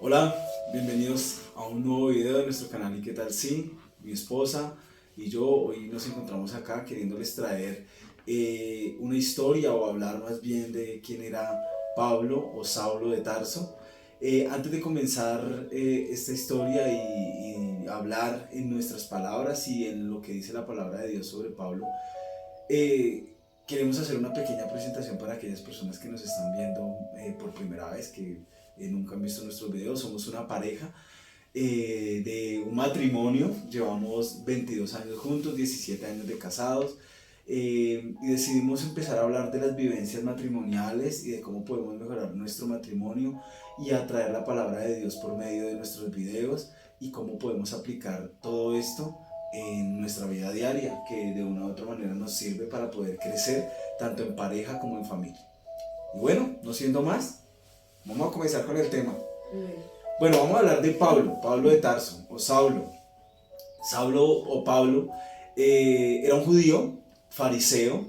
Hola, bienvenidos a un nuevo video de nuestro canal ¿Y qué tal si? Mi esposa y yo hoy nos encontramos acá queriéndoles traer una historia o hablar más bien de quién era Pablo o Saulo de Tarso. Antes de comenzar esta historia y hablar en nuestras palabras y en lo que dice la palabra de Dios sobre Pablo, queremos hacer una pequeña presentación para aquellas personas que nos están viendo por primera vez, que nunca han visto nuestros videos. Somos una pareja de un matrimonio, llevamos 22 años juntos, 17 años de casados, y decidimos empezar a hablar de las vivencias matrimoniales y de cómo podemos mejorar nuestro matrimonio y atraer la palabra de Dios por medio de nuestros videos y cómo podemos aplicar todo esto en nuestra vida diaria, que de una u otra manera nos sirve para poder crecer tanto en pareja como en familia. Y bueno, no siendo más, vamos a comenzar con el tema. Bueno, vamos a hablar de Pablo, Pablo de Tarso, o Saulo. Saulo o Pablo era un judío, fariseo.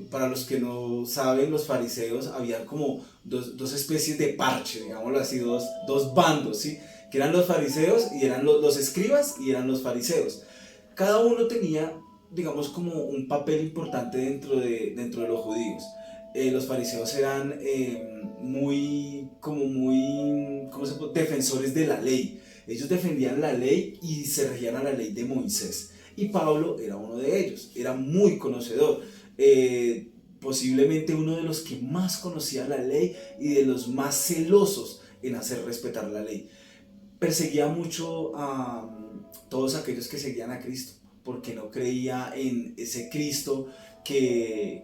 Para los que no saben, los fariseos había como dos especies de parche, digámoslo así, dos bandos, ¿sí? Que eran los fariseos y eran los escribas y eran los fariseos. Cada uno tenía, digamos, como un papel importante dentro de los judíos. Los fariseos eran ¿cómo se puede? Defensores de la ley. Ellos defendían la ley y se regían a la ley de Moisés. Y Pablo era uno de ellos, era muy conocedor. Posiblemente uno de los que más conocía la ley y de los más celosos en hacer respetar la ley. Perseguía mucho a todos aquellos que seguían a Cristo, porque no creía en ese Cristo que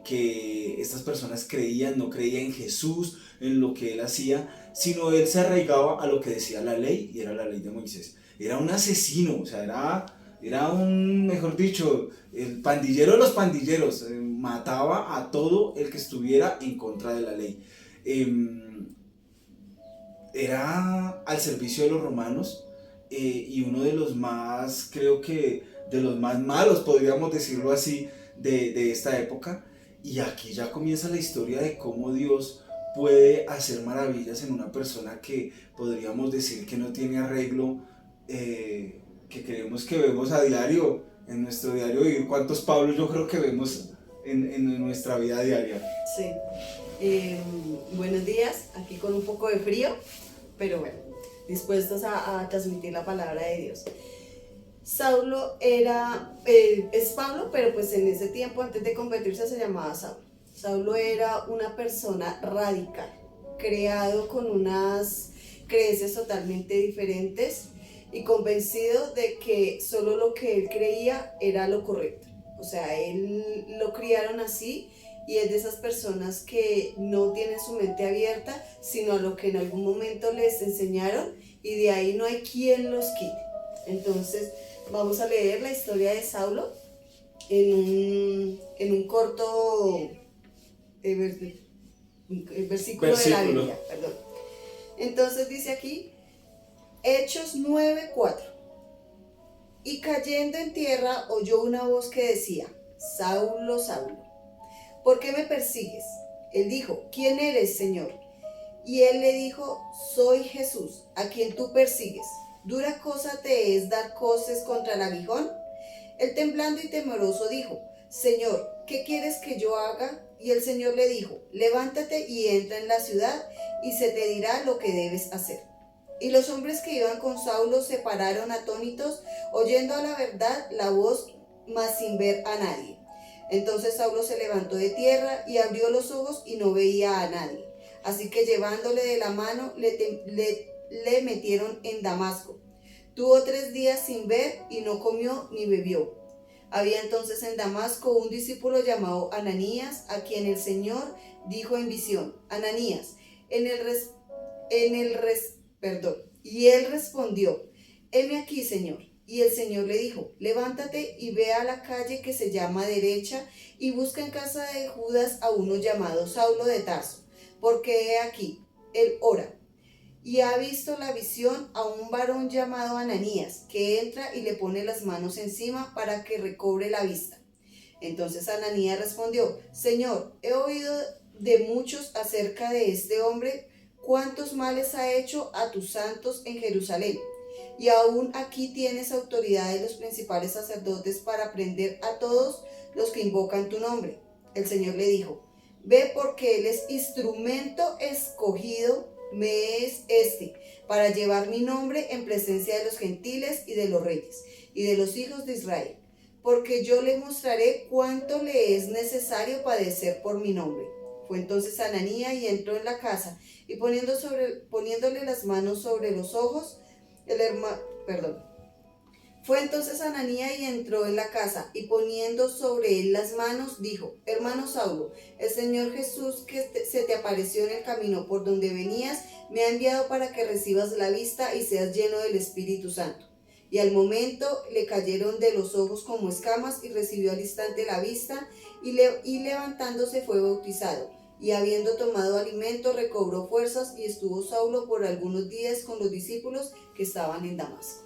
estas personas creían, no creía en Jesús, en lo que él hacía, sino él se arraigaba a lo que decía la ley, y era la ley de Moisés. Era un asesino, o sea, era un, mejor dicho, el pandillero de los pandilleros. Mataba a todo el que estuviera en contra de la ley. Era al servicio de los romanos, y uno de los más, creo que de los más malos, podríamos decirlo así, de esta época. Y aquí ya comienza la historia de cómo Dios puede hacer maravillas en una persona que podríamos decir que no tiene arreglo, que creemos que vemos a diario, en nuestro diario vivir. ¿Cuántos Pablos yo creo que vemos en nuestra vida diaria? Sí. Buenos días, aquí con un poco de frío, pero bueno, dispuestos a transmitir la palabra de Dios. Saulo es Pablo, pero pues en ese tiempo, antes de convertirse, se llamaba Saulo. Saulo era una persona radical, creado con unas creencias totalmente diferentes y convencido de que solo lo que él creía era lo correcto. O sea, él lo criaron así y es de esas personas que no tienen su mente abierta, sino a lo que en algún momento les enseñaron, y de ahí no hay quien los quite. Entonces, vamos a leer la historia de Saulo en un corto versículo de la Biblia. Perdón. Entonces dice aquí, Hechos 9:4. Y cayendo en tierra oyó una voz que decía, Saulo, Saulo, ¿por qué me persigues? Él dijo, ¿quién eres, Señor? Y él le dijo, soy Jesús, a quien tú persigues. ¿Dura cosa te es dar coces contra el aguijón? Él temblando y temeroso dijo, Señor, ¿qué quieres que yo haga? Y el Señor le dijo, levántate y entra en la ciudad, y se te dirá lo que debes hacer. Y los hombres que iban con Saulo se pararon atónitos, oyendo a la verdad la voz, mas sin ver a nadie. Entonces Saulo se levantó de tierra y abrió los ojos y no veía a nadie. Así que llevándole de la mano le metieron en Damasco. Tuvo 3 días sin ver y no comió ni bebió. Había entonces en Damasco un discípulo llamado Ananías, a quien el Señor dijo en visión, Ananías, y él respondió, heme aquí, Señor. Y el Señor le dijo, levántate y ve a la calle que se llama Derecha y busca en casa de Judas a uno llamado Saulo de Tarso, porque he aquí, él ora. Y ha visto la visión a un varón llamado Ananías, que entra y le pone las manos encima para que recobre la vista. Entonces Ananías respondió, Señor, he oído de muchos acerca de este hombre, cuántos males ha hecho a tus santos en Jerusalén. Y aún aquí tienes autoridad de los principales sacerdotes para prender a todos los que invocan tu nombre. El Señor le dijo: ve, porque él es instrumento escogido, me es para llevar mi nombre en presencia de los gentiles y de los reyes y de los hijos de Israel, porque yo le mostraré cuánto le es necesario padecer por mi nombre. Fue entonces Ananías y entró en la casa, y poniéndole las manos sobre los ojos, Fue entonces Ananías y entró en la casa, y poniendo sobre él las manos, dijo: hermano Saulo, el Señor Jesús que se te apareció en el camino por donde venías, me ha enviado para que recibas la vista y seas lleno del Espíritu Santo. Y al momento le cayeron de los ojos como escamas, y recibió al instante la vista, y levantándose fue bautizado. Y habiendo tomado alimento, recobró fuerzas, y estuvo Saulo por algunos días con los discípulos que estaban en Damasco.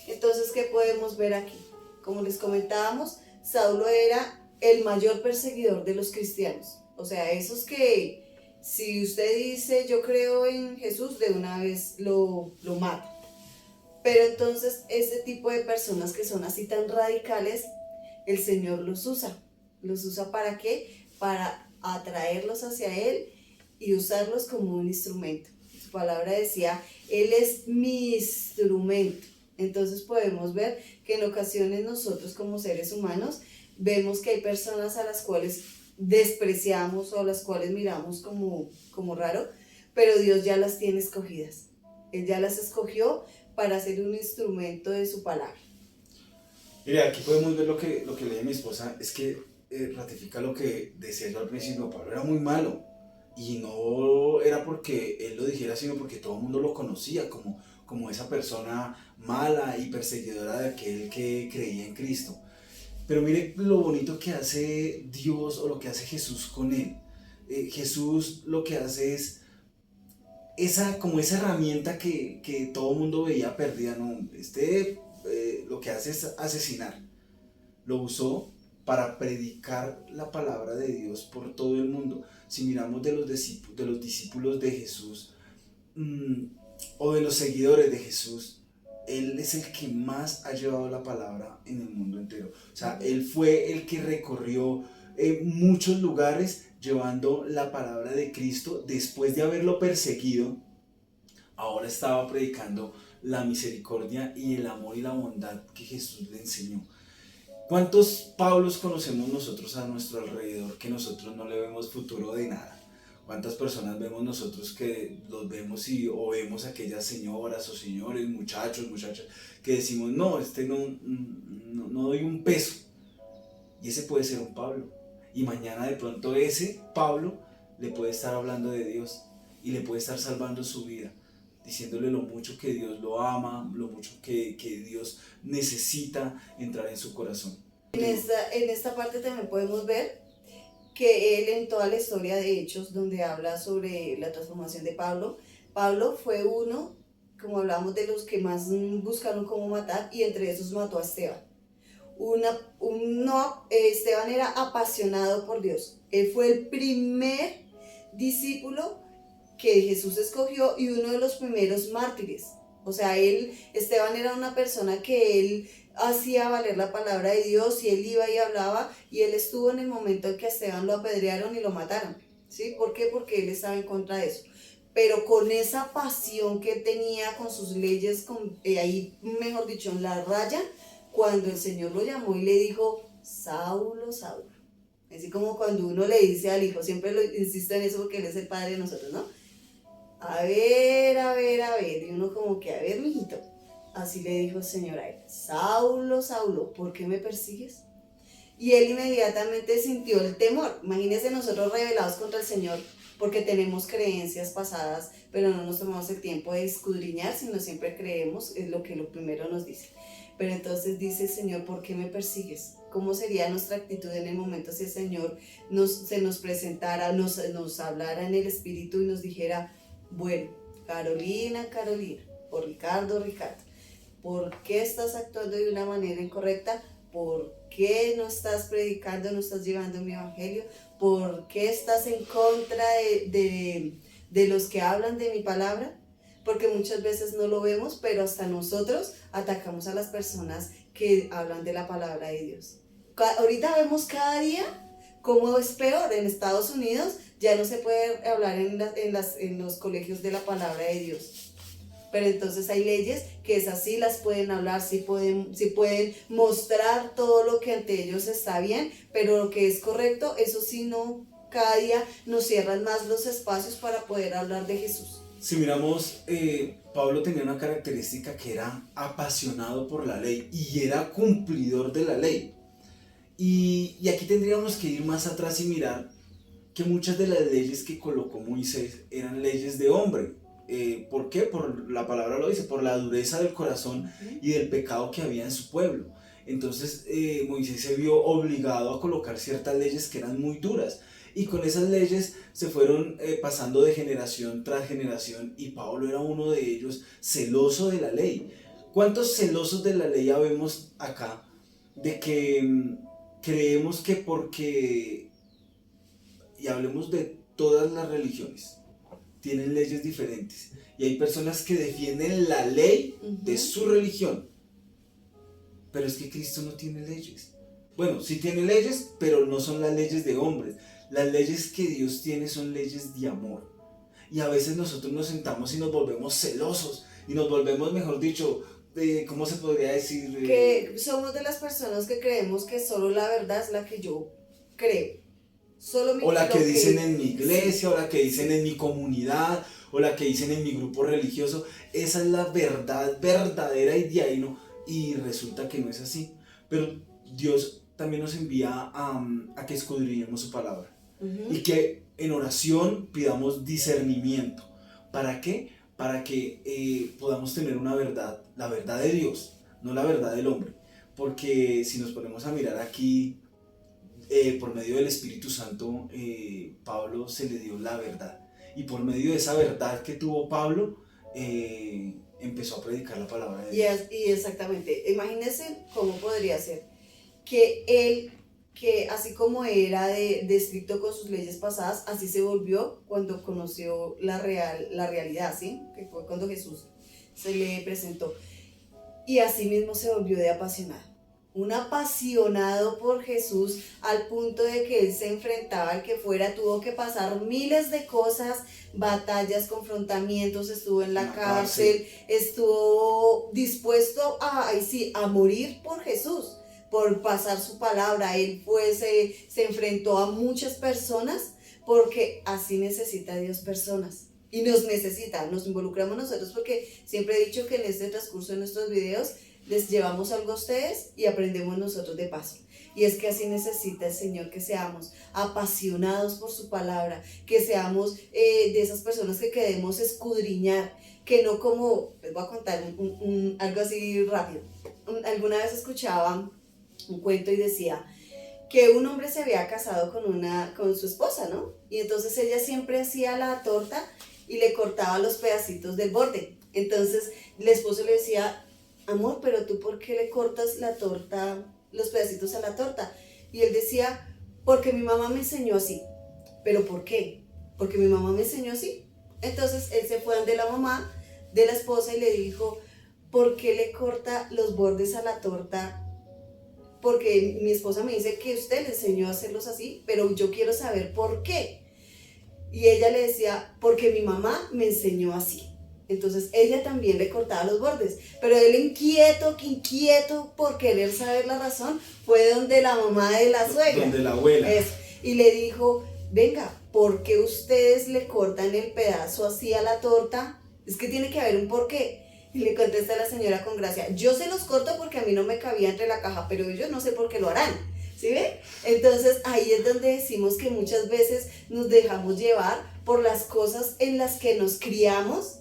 Entonces, ¿qué podemos ver aquí? Como les comentábamos, Saulo era el mayor perseguidor de los cristianos. O sea, esos que si usted dice yo creo en Jesús, de una vez lo mata. Pero entonces ese tipo de personas que son así tan radicales, el Señor los usa. ¿Los usa para qué? Para atraerlos hacia Él y usarlos como un instrumento. Su palabra decía: Él es mi instrumento. Entonces podemos ver que en ocasiones nosotros como seres humanos vemos que hay personas a las cuales despreciamos o a las cuales miramos como raro, pero Dios ya las tiene escogidas. Él ya las escogió para ser un instrumento de su palabra. Mire, aquí podemos ver lo que lee mi esposa, es que ratifica lo que decía yo al principio. Pablo era muy malo, y no era porque él lo dijera, sino porque todo el mundo lo conocía como esa persona mala y perseguidora de aquel que creía en Cristo. Pero mire lo bonito que hace Dios, o lo que hace Jesús con él. Jesús lo que hace es esa herramienta que todo el mundo veía perdida, ¿no? Lo que hace es asesinar. Lo usó para predicar la palabra de Dios por todo el mundo. Si miramos de los discípulos de Jesús, o de los seguidores de Jesús, él es el que más ha llevado la palabra en el mundo entero. O sea, él fue el que recorrió muchos lugares llevando la palabra de Cristo. Después de haberlo perseguido, ahora estaba predicando la misericordia y el amor y la bondad que Jesús le enseñó. ¿Cuántos Pablos conocemos nosotros a nuestro alrededor que nosotros no le vemos futuro de nada? ¿Cuántas personas vemos nosotros que los vemos o vemos a aquellas señoras o señores, muchachos, muchachas, que decimos: no, no doy un peso? Y ese puede ser un Pablo. Y mañana de pronto ese Pablo le puede estar hablando de Dios y le puede estar salvando su vida, diciéndole lo mucho que Dios lo ama, lo mucho que Dios necesita entrar en su corazón. En esta parte también podemos ver que él, en toda la historia de Hechos, donde habla sobre la transformación de Pablo fue uno, como hablamos, de los que más buscaron cómo matar, y entre esos mató a Esteban. Esteban era apasionado por Dios. Él fue el primer discípulo que Jesús escogió y uno de los primeros mártires. O sea, Esteban era una persona que él hacía valer la palabra de Dios, y él iba y hablaba, y él estuvo en el momento en que a Esteban lo apedrearon y lo mataron. ¿Sí? ¿Por qué? Porque él estaba en contra de eso. Pero con esa pasión que tenía, con sus leyes, ahí, mejor dicho, en la raya, cuando el Señor lo llamó y le dijo: Saulo, Saulo. Así como cuando uno le dice al hijo, siempre insisto en eso porque él es el padre de nosotros, ¿no? A ver, y uno como que: a ver, mijito. Así le dijo el Señor a él: Saulo, Saulo, ¿por qué me persigues? Y él inmediatamente sintió el temor. Imagínense nosotros rebelados contra el Señor porque tenemos creencias pasadas, pero no nos tomamos el tiempo de escudriñar, sino siempre creemos en lo que lo primero nos dice. Pero entonces dice el Señor: ¿por qué me persigues? ¿Cómo sería nuestra actitud en el momento si el Señor se nos presentara, nos hablara en el Espíritu y nos dijera: bueno, Carolina, o Ricardo, ¿por qué estás actuando de una manera incorrecta? ¿Por qué no estás predicando, no estás llevando mi evangelio? ¿Por qué estás en contra de de los que hablan de mi palabra? Porque muchas veces no lo vemos, pero hasta nosotros atacamos a las personas que hablan de la palabra de Dios. Ahorita vemos cada día cómo es peor. En Estados Unidos ya no se puede hablar en los colegios de la palabra de Dios. Pero entonces hay leyes que esas sí las pueden hablar, sí pueden mostrar todo lo que ante ellos está bien, pero lo que es correcto, eso sí no, cada día nos cierran más los espacios para poder hablar de Jesús. Si miramos, Pablo tenía una característica que era apasionado por la ley y era cumplidor de la ley. Y aquí tendríamos que ir más atrás y mirar que muchas de las leyes que colocó Moisés eran leyes de hombre. ¿Por qué? Por la palabra lo dice, por la dureza del corazón y del pecado que había en su pueblo. Entonces Moisés se vio obligado a colocar ciertas leyes que eran muy duras. Y con esas leyes se fueron pasando de generación tras generación, y Pablo era uno de ellos, celoso de la ley. ¿Cuántos celosos de la ley habemos acá? De que creemos que porque, y hablemos de todas las religiones, tienen leyes diferentes. Y hay personas que defienden la ley de su religión. Pero es que Cristo no tiene leyes. Bueno, sí tiene leyes, pero no son las leyes de hombres. Las leyes que Dios tiene son leyes de amor. Y a veces nosotros nos sentamos y nos volvemos celosos. Y nos volvemos, mejor dicho, ¿cómo se podría decir? Que somos de las personas que creemos que solo la verdad es la que yo creo. O la que dicen en mi iglesia, o la que dicen en mi comunidad, o la que dicen en mi grupo religioso. Esa es la verdad verdadera y de ahí no. Y resulta que no es así. Pero Dios también nos envía a que escudriñemos su palabra. Y que en oración pidamos discernimiento. ¿Para qué? Para que podamos tener una verdad, la verdad de Dios, no la verdad del hombre. Porque si nos ponemos a mirar aquí, por medio del Espíritu Santo, Pablo se le dio la verdad. Y por medio de esa verdad que tuvo Pablo, empezó a predicar la palabra de Dios. Y exactamente, imagínense cómo podría ser que él, que así como era de estricto con sus leyes pasadas, así se volvió cuando conoció la realidad, ¿sí? Que fue cuando Jesús se le presentó. Y así mismo se volvió de apasionado. Un apasionado por Jesús al punto de que él se enfrentaba al que fuera, tuvo que pasar miles de cosas, batallas, confrontamientos, estuvo en la cárcel, estuvo dispuesto a morir por Jesús, por pasar su palabra. Él se enfrentó a muchas personas, porque así necesita Dios personas. Y nos necesita, nos involucramos nosotros, porque siempre he dicho que en este transcurso de nuestros videos les llevamos algo a ustedes y aprendemos nosotros de paso. Y es que así necesita el Señor, que seamos apasionados por su palabra, que seamos de esas personas que queremos escudriñar, que no como, les voy a contar algo así rápido. Alguna vez escuchaba un cuento y decía que un hombre se había casado con su esposa, ¿no? Y entonces ella siempre hacía la torta y le cortaba los pedacitos del borde. Entonces el esposo le decía: amor, pero tú ¿por qué le cortas la torta, los pedacitos a la torta? Y él decía: porque mi mamá me enseñó así. ¿Pero por qué? Porque mi mamá me enseñó así. Entonces él se fue ante la mamá de la esposa y le dijo: ¿por qué le corta los bordes a la torta? Porque mi esposa me dice que usted le enseñó a hacerlos así, pero yo quiero saber por qué. Y ella le decía: porque mi mamá me enseñó así. Entonces ella también le cortaba los bordes, pero él inquieto por querer saber la razón, fue donde la mamá de la suegra, donde la abuela, y le dijo: venga, ¿por qué ustedes le cortan el pedazo así a la torta? Es que tiene que haber un porqué. Y le contesta la señora con gracia: yo se los corto porque a mí no me cabía entre la caja, pero ellos no sé por qué lo harán. ¿Sí ve? Entonces ahí es donde decimos que muchas veces nos dejamos llevar por las cosas en las que nos criamos,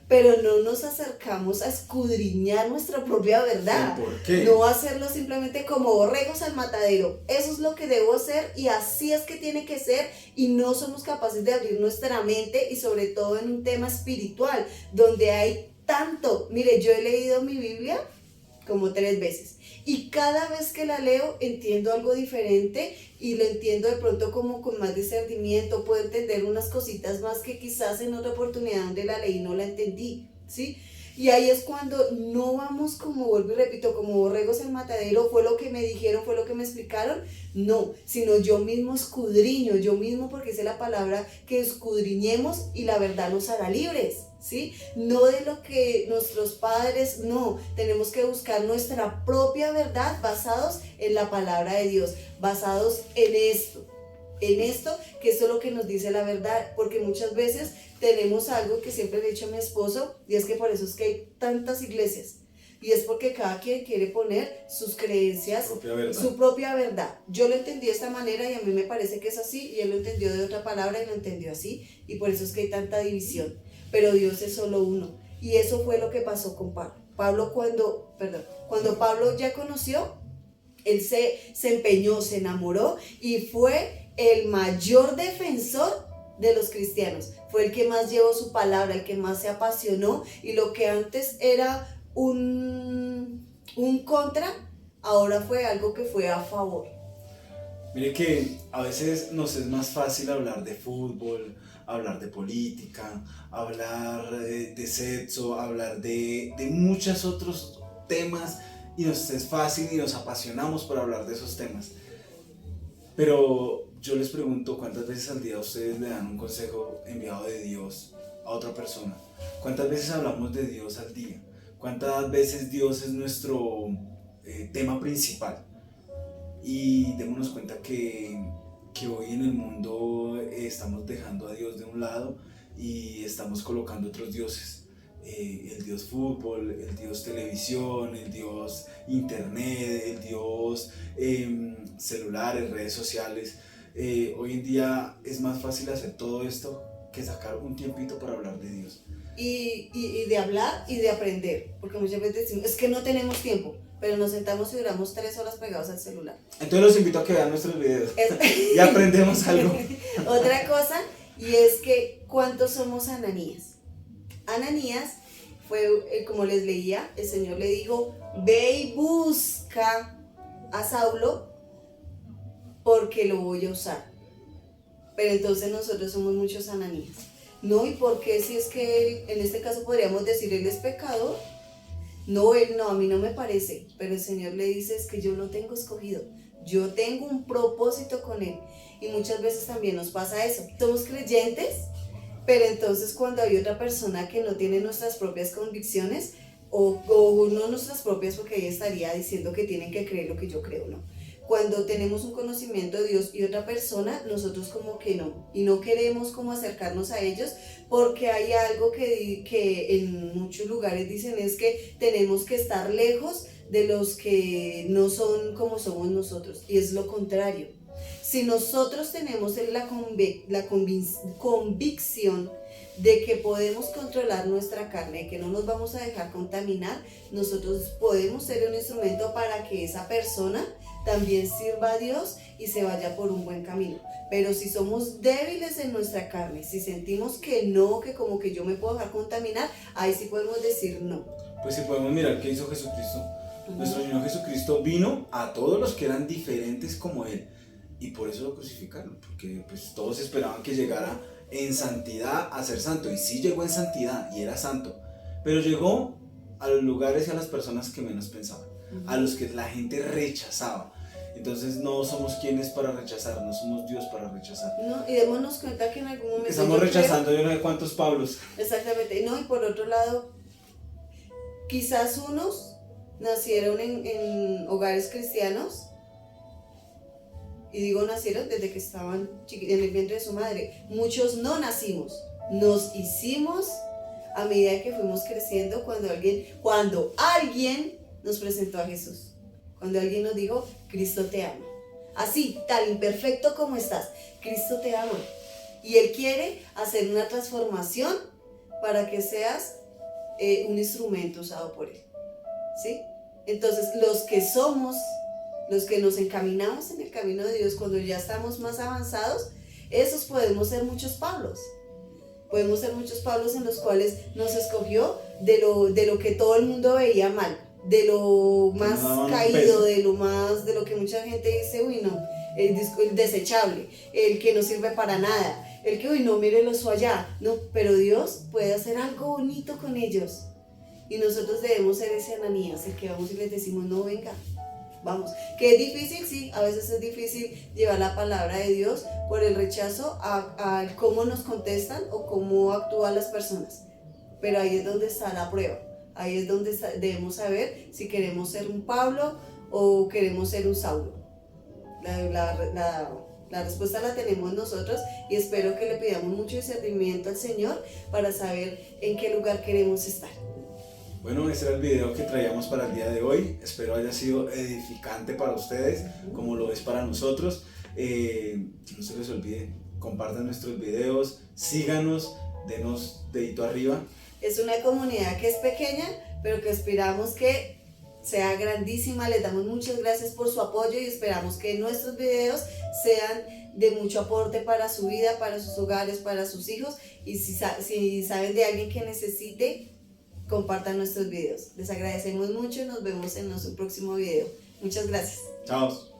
pero no nos acercamos a escudriñar nuestra propia verdad. ¿Por qué? No hacerlo simplemente como borregos al matadero. Eso es lo que debo hacer y así es que tiene que ser, y no somos capaces de abrir nuestra mente, y sobre todo en un tema espiritual donde hay tanto. Mire, yo he leído mi Biblia como 3 veces. Y cada vez que la leo entiendo algo diferente y lo entiendo de pronto como con más discernimiento, puedo entender unas cositas más que quizás en otra oportunidad donde la leí no la entendí, ¿sí? Y ahí es cuando no vamos como, vuelvo y repito, como borregos al matadero, fue lo que me dijeron, fue lo que me explicaron, no, sino yo mismo escudriño, yo mismo, porque esa es la palabra, que escudriñemos y la verdad nos hará libres, ¿sí? No de lo que nuestros padres, no, tenemos que buscar nuestra propia verdad basados en la palabra de Dios, basados en esto, que eso es lo que nos dice la verdad, porque muchas veces tenemos algo que siempre le he dicho a mi esposo, y es que por eso es que hay tantas iglesias, y es porque cada quien quiere poner sus creencias, su propia verdad. Yo lo entendí de esta manera y a mí me parece que es así, y él lo entendió de otra palabra y lo entendió así, y por eso es que hay tanta división, pero Dios es solo uno, y eso fue lo que pasó con Pablo. Cuando Pablo ya conoció, él se empeñó, se enamoró y fue el mayor defensor de los cristianos. Fue el que más llevó su palabra, el que más se apasionó, y lo que antes era un contra, ahora fue algo que fue a favor. Mire que a veces nos es más fácil hablar de fútbol, hablar de política, hablar de sexo, hablar de muchos otros temas, y nos es fácil y nos apasionamos por hablar de esos temas. Pero yo les pregunto, ¿cuántas veces al día ustedes le dan un consejo enviado de Dios a otra persona? ¿Cuántas veces hablamos de Dios al día? ¿Cuántas veces Dios es nuestro tema principal? Y démonos cuenta que hoy en el mundo estamos dejando a Dios de un lado y estamos colocando otros dioses. El Dios fútbol, el Dios televisión, el Dios internet, el Dios celulares, redes sociales. Hoy en día es más fácil hacer todo esto que sacar un tiempito para hablar de Dios. Y de hablar y de aprender, porque muchas veces decimos, es que no tenemos tiempo, pero nos sentamos y duramos 3 horas pegados al celular. Entonces los invito a que vean nuestros videos y aprendemos algo. Otra cosa, y es que ¿cuántos somos Ananías? Ananías fue, como les leía, el Señor le dijo, ve y busca a Saulo porque lo voy a usar. Pero entonces nosotros somos muchos Ananías. No, ¿y por qué? Si es que él, en este caso podríamos decir, él es pecador. No, él no, a mí no me parece. Pero el Señor le dice, es que yo lo tengo escogido. Yo tengo un propósito con él. Y muchas veces también nos pasa eso. Somos creyentes, pero entonces cuando hay otra persona que no tiene nuestras propias convicciones, o no nuestras propias, porque ahí estaría diciendo que tienen que creer lo que yo creo, ¿no? Cuando tenemos un conocimiento de Dios y otra persona, nosotros como que no, y no queremos como acercarnos a ellos, porque hay algo que en muchos lugares dicen, es que tenemos que estar lejos de los que no son como somos nosotros, y es lo contrario. Si nosotros tenemos la convicción de que podemos controlar nuestra carne, que no nos vamos a dejar contaminar, nosotros podemos ser un instrumento para que esa persona también sirva a Dios y se vaya por un buen camino. Pero si somos débiles en nuestra carne, si sentimos que no, que como que yo me puedo dejar contaminar, ahí sí podemos decir no. Pues si podemos mirar qué hizo Jesucristo. Nuestro Señor Jesucristo vino a todos los que eran diferentes como Él, y por eso lo crucificaron, porque pues todos esperaban que llegara en santidad a ser santo, y sí llegó en santidad y era santo, pero llegó a los lugares y a las personas que menos pensaban, a los que la gente rechazaba. Entonces no somos quienes para rechazar, no somos Dios para rechazar. No, y démonos cuenta que en algún momento estamos rechazando yo no sé cuántos Pablos. Exactamente, no, y por otro lado, quizás unos nacieron en hogares cristianos, y digo nacieron desde que estaban en el vientre de su madre. Muchos no nacimos, nos hicimos a medida que fuimos creciendo, cuando alguien nos presentó a Jesús, cuando alguien nos dijo, Cristo te ama, así, tal imperfecto como estás, Cristo te ama, y Él quiere hacer una transformación para que seas un instrumento usado por Él, ¿sí? Entonces los que nos encaminamos en el camino de Dios, cuando ya estamos más avanzados, esos podemos ser muchos Pablos. Podemos ser muchos Pablos en los cuales nos escogió de lo que todo el mundo veía mal. de lo más No, caído, peso. de lo que mucha gente dice, uy no, el desechable, el que no sirve para nada, el que, uy no, mírenlo eso allá, no, pero Dios puede hacer algo bonito con ellos. Y nosotros debemos ser ese Ananías, el que vamos y les decimos, no, venga, vamos. Que es difícil, sí, a veces es difícil llevar la palabra de Dios por el rechazo a cómo nos contestan o cómo actúan las personas. Pero ahí es donde está la prueba. Ahí es donde debemos saber si queremos ser un Pablo o queremos ser un Saulo. La respuesta la tenemos nosotros y espero que le pidamos mucho discernimiento al Señor para saber en qué lugar queremos estar. Bueno, ese era el video que traíamos para el día de hoy. Espero haya sido edificante para ustedes, como lo es para nosotros. No se les olvide, compartan nuestros videos, síganos, denos dedito arriba. Es una comunidad que es pequeña, pero que esperamos que sea grandísima. Les damos muchas gracias por su apoyo y esperamos que nuestros videos sean de mucho aporte para su vida, para sus hogares, para sus hijos. Y si saben de alguien que necesite, compartan nuestros videos. Les agradecemos mucho y nos vemos en nuestro próximo video. Muchas gracias. Chao.